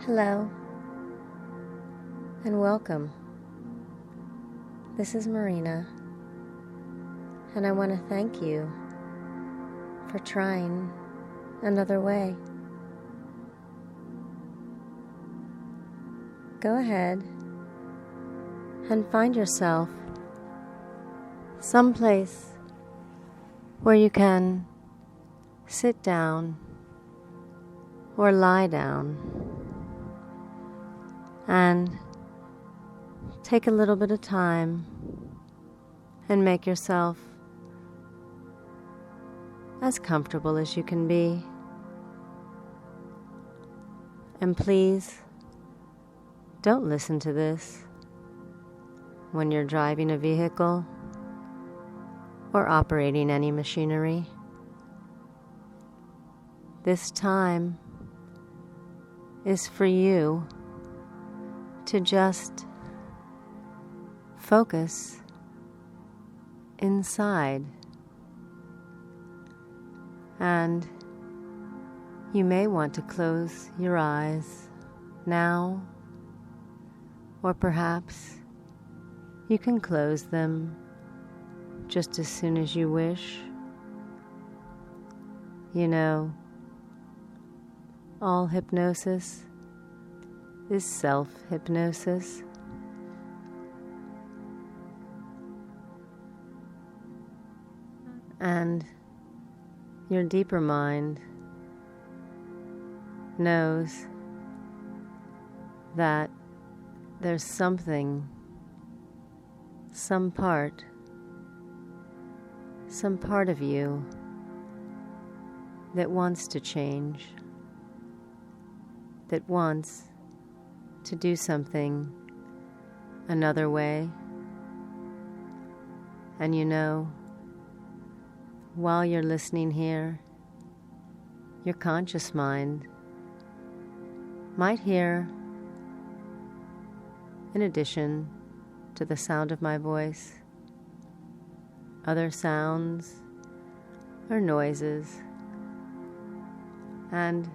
Hello, and welcome. This is Marina, and I want to thank you for trying another way. Go ahead and find yourself someplace where you can sit down or lie down and take a little bit of time and make yourself as comfortable as you can be. And please don't listen to this when you're driving a vehicle or operating any machinery. This time is for you to just focus inside. And you may want to close your eyes now, or perhaps you can close them just as soon as you wish. You know, all hypnosis is self-hypnosis. And your deeper mind knows that there's something, some part of you that wants to change, that wants to do something another way. And you know, while you're listening here, your conscious mind might hear, in addition to the sound of my voice, other sounds or noises. And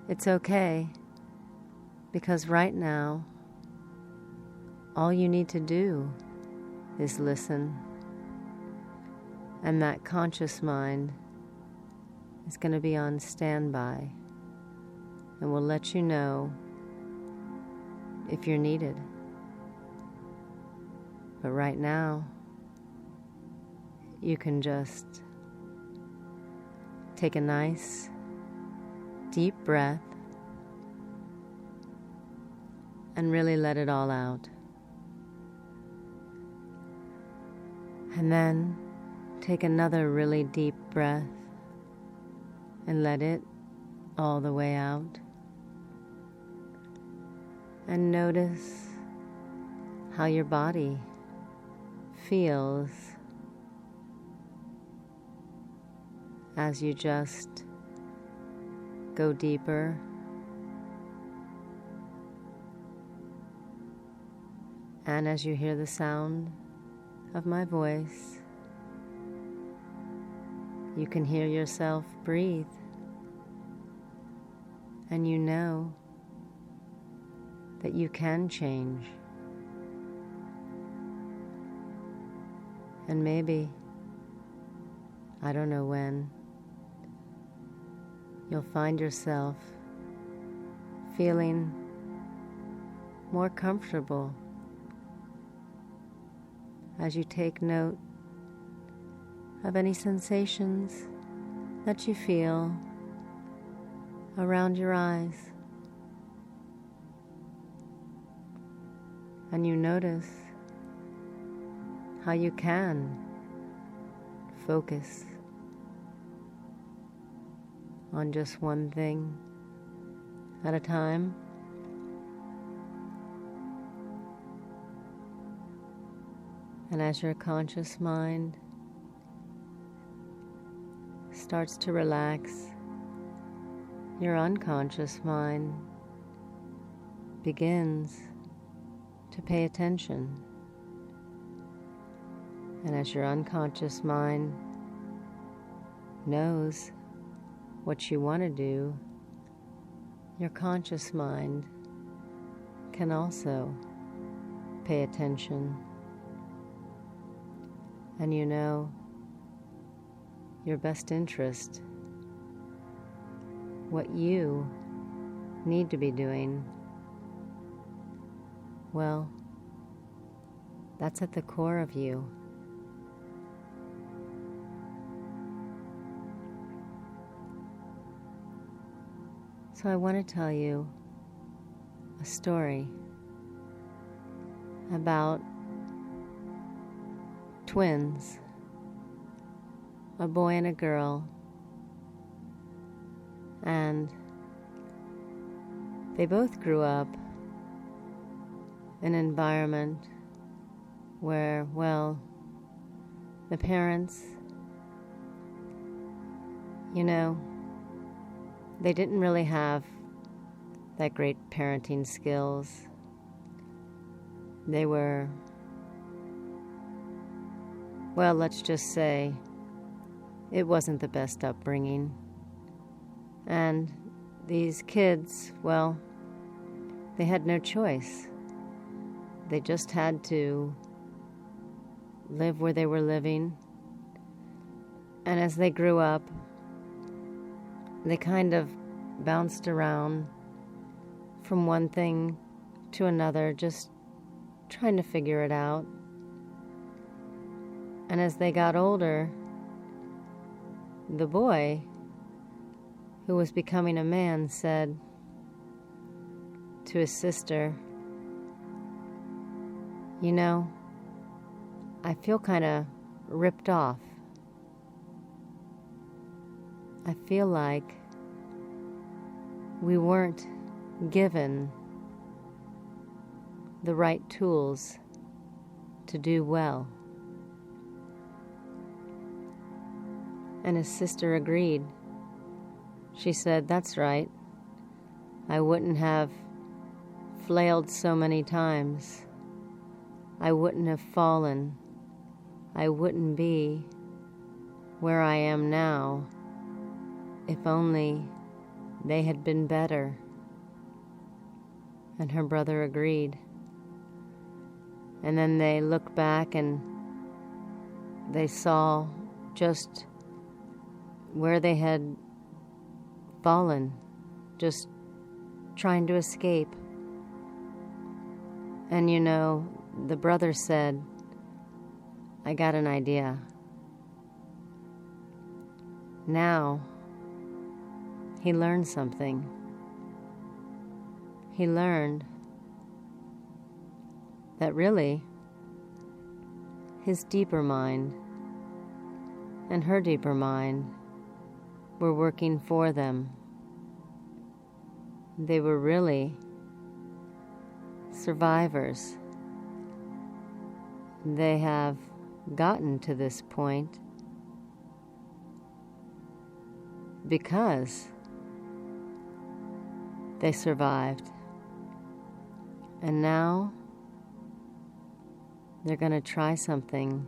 it's okay, because right now, all you need to do is listen. And that conscious mind is going to be on standby and will let you know if you're needed. But right now, you can just take a nice, deep breath and really let it all out. And then take another really deep breath and let it all the way out. And notice how your body feels as you just go deeper and as you hear the sound of my voice. You can hear yourself breathe, and you know that you can change. And maybe, I don't know when, you'll find yourself feeling more comfortable as you take note of any sensations that you feel around your eyes. And you notice how you can focus on just one thing at a time. And as your conscious mind starts to relax, your unconscious mind begins to pay attention. And as your unconscious mind knows what you want to do, your conscious mind can also pay attention. And you know your best interest, what you need to be doing. Well, that's at the core of you. So I want to tell you a story about twins, a boy and a girl, and they both grew up in an environment where, well, the parents, they didn't really have that great parenting skills. They were, well, let's just say it wasn't the best upbringing. And these kids, well, they had no choice. They just had to live where they were living. And as they grew up, they kind of bounced around from one thing to another, just trying to figure it out. And as they got older, the boy, who was becoming a man, said to his sister, I feel kind of ripped off. I feel like we weren't given the right tools to do well. And his sister agreed. She said, that's right. I wouldn't have flailed so many times. I wouldn't have fallen. I wouldn't be where I am now if only they had been better. And her brother agreed. And then they looked back and they saw just where they had fallen, just trying to escape. And the brother said, I got an idea. Now, he learned something. He learned that really his deeper mind and her deeper mind were working for them. They were really survivors. They have gotten to this point because they survived. And now they're going to try something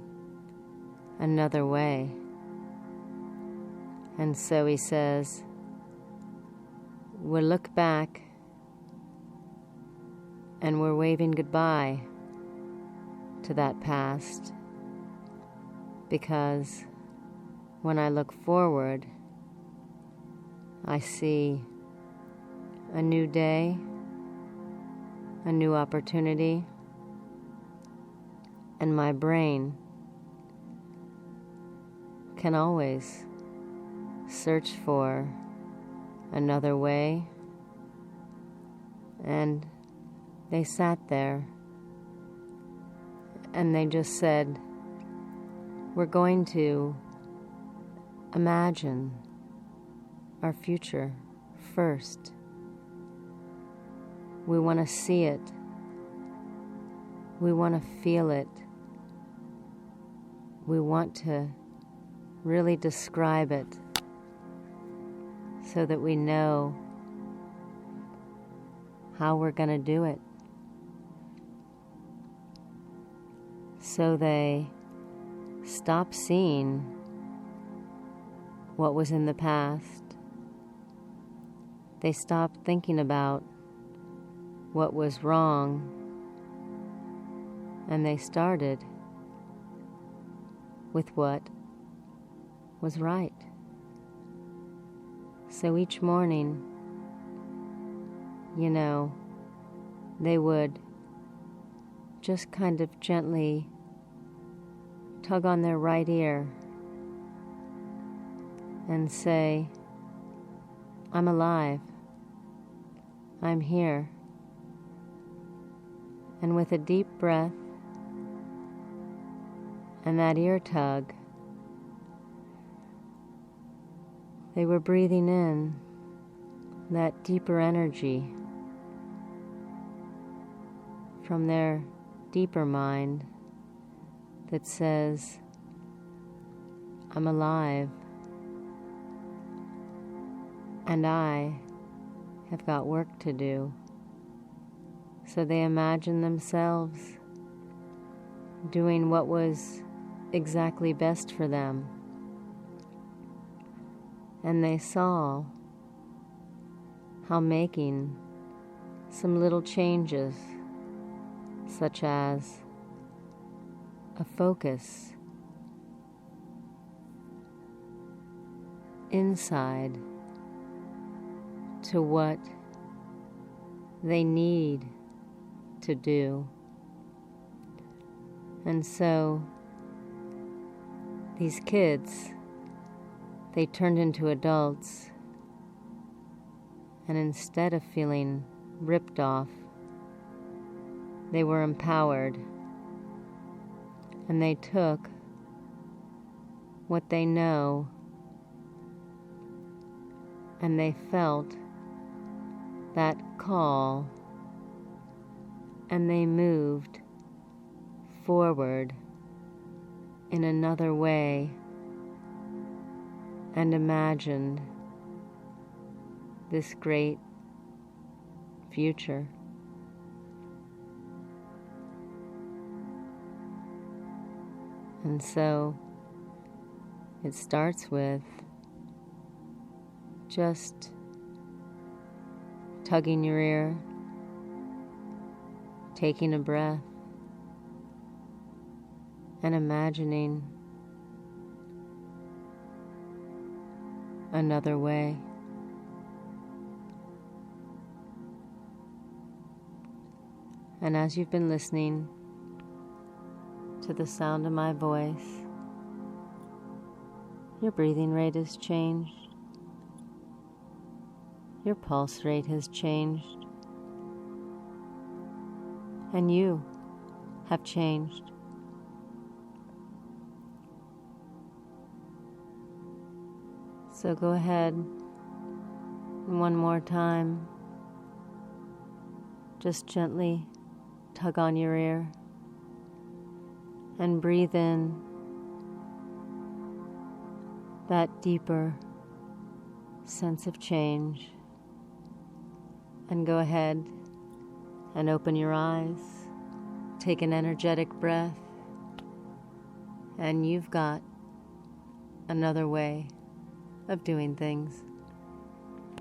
another way. And so he says, we'll look back and we're waving goodbye to that past, because when I look forward, I see a new day, a new opportunity, and my brain can always search for another way. And they sat there and they just said, we're going to imagine our future first. We want to see it. We want to feel it. We want to really describe it so that we know how we're going to do it. So they stop seeing what was in the past, they stopped thinking about what was wrong, and they started with what was right. So each morning, they would just kind of gently tug on their right ear and say, "I'm alive. I'm here." And with a deep breath and that ear tug, they were breathing in that deeper energy from their deeper mind that says, "I'm alive, and I have got work to do." So they imagined themselves doing what was exactly best for them. And they saw how making some little changes, such as a focus inside to what they need to do. And so these kids, they turned into adults, and instead of feeling ripped off, they were empowered, and they took what they know and they felt that call, and they moved forward in another way and imagined this great future. And so it starts with just tugging your ear, taking a breath, and imagining another way. And as you've been listening to the sound of my voice, your breathing rate has changed. Your pulse rate has changed. And you have changed. So go ahead and one more time, just gently tug on your ear and breathe in that deeper sense of change. And go ahead and open your eyes, take an energetic breath, and you've got another way of doing things.